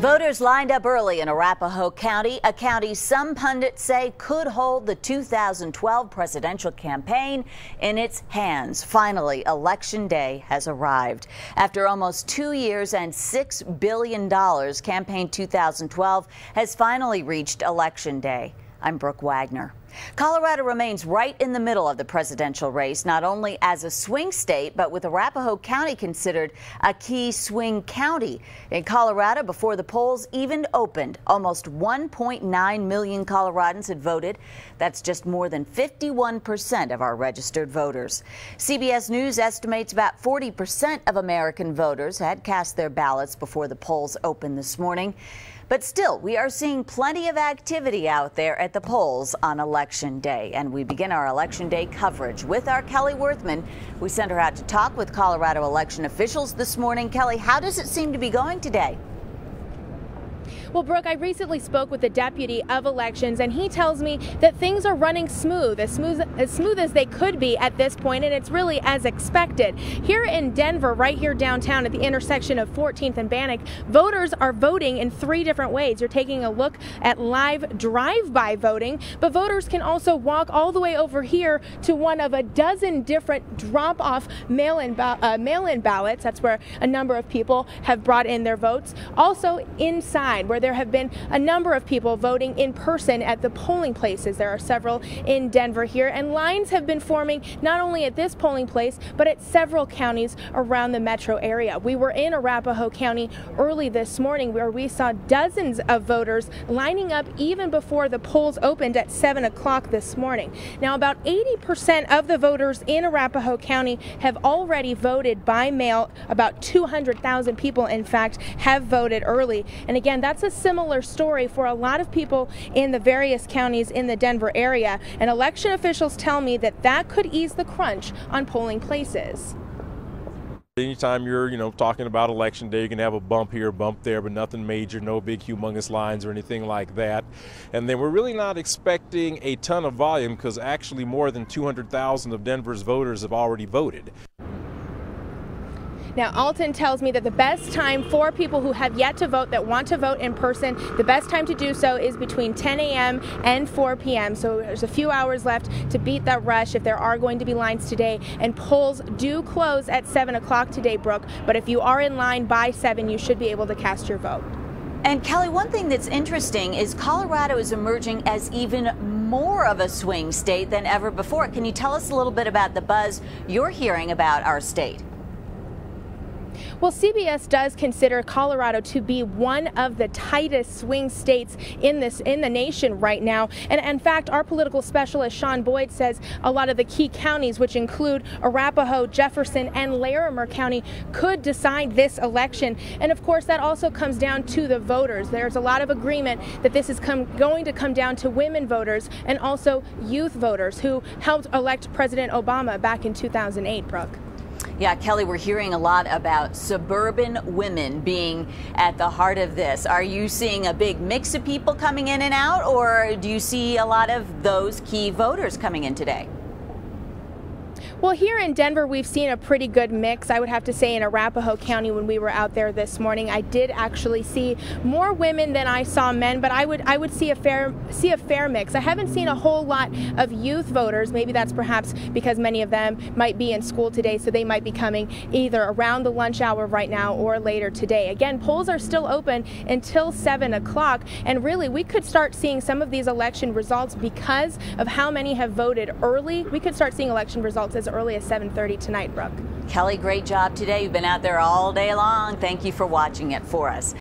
Voters lined up early in Arapahoe County, a county some pundits say could hold the 2012 presidential campaign in its hands. Finally, Election Day has arrived. After almost 2 years and $6 billion, Campaign 2012 has finally reached Election Day. I'm Brooke Wagner. Colorado remains right in the middle of the presidential race, not only as a swing state, but with Arapahoe County considered a key swing county. In Colorado, before the polls even opened, almost 1.9 million Coloradans had voted. That's just more than 51% of our registered voters. CBS News estimates about 40% of American voters had cast their ballots before the polls opened this morning. But still, we are seeing plenty of activity out there at the polls on Election Day. And we begin our Election Day coverage with our Kelly Worthman. We sent her out to talk with Colorado election officials this morning. Kelly, how does it seem to be going today? Well, Brooke, I recently spoke with the deputy of elections, and he tells me that things are running smooth as they could be at this point, and it's really as expected. Here in Denver, right here downtown at the intersection of 14th and Bannock, voters are voting in 3 different ways. You're taking a look at live drive-by voting, but voters can also walk all the way over here to one of a dozen different drop-off mail-in ballots. That's where a number of people have brought in their votes. Also inside, where there have been a number of people voting in person at the polling places. There are several in Denver here, and lines have been forming not only at this polling place, but at several counties around the metro area. We were in Arapahoe County early this morning where we saw dozens of voters lining up even before the polls opened at 7 o'clock this morning. Now, about 80% of the voters in Arapahoe County have already voted by mail. About 200,000 people, in fact, have voted early. And again, that's a similar story for a lot of people in the various counties in the Denver area, and election officials tell me that that could ease the crunch on polling places. Anytime you're, talking about Election Day, you can have a bump here, bump there, but nothing major, no big humongous lines or anything like that. And then we're really not expecting a ton of volume because actually more than 200,000 of Denver's voters have already voted. Now, Alton tells me that the best time for people who have yet to vote, that want to vote in person, the best time to do so is between 10 a.m. and 4 p.m. So there's a few hours left to beat that rush if there are going to be lines today. And polls do close at 7 o'clock today, Brooke. But if you are in line by 7, you should be able to cast your vote. And Kelly, one thing that's interesting is Colorado is emerging as even more of a swing state than ever before. Can you tell us a little bit about the buzz you're hearing about our state? Well, CBS does consider Colorado to be one of the tightest swing states in the nation right now. And in fact, our political specialist Sean Boyd says a lot of the key counties, which include Arapahoe, Jefferson, and Larimer County, could decide this election. And of course, that also comes down to the voters. There's a lot of agreement that this is going to come down to women voters and also youth voters who helped elect President Obama back in 2008, Brooke. Yeah, Kelly, we're hearing a lot about suburban women being at the heart of this. Are you seeing a big mix of people coming in and out, or do you see a lot of those key voters coming in today? Well, here in Denver, we've seen a pretty good mix. I would have to say in Arapahoe County when we were out there this morning, I did actually see more women than I saw men, but I would see a fair mix. I haven't seen a whole lot of youth voters. Maybe that's perhaps because many of them might be in school today, so they might be coming either around the lunch hour right now or later today. Again, polls are still open until 7 o'clock, and really we could start seeing some of these election results because of how many have voted early. We could start seeing election results as early as 7:30 tonight, Brooke. Kelly, great job today. You've been out there all day long. Thank you for watching it for us.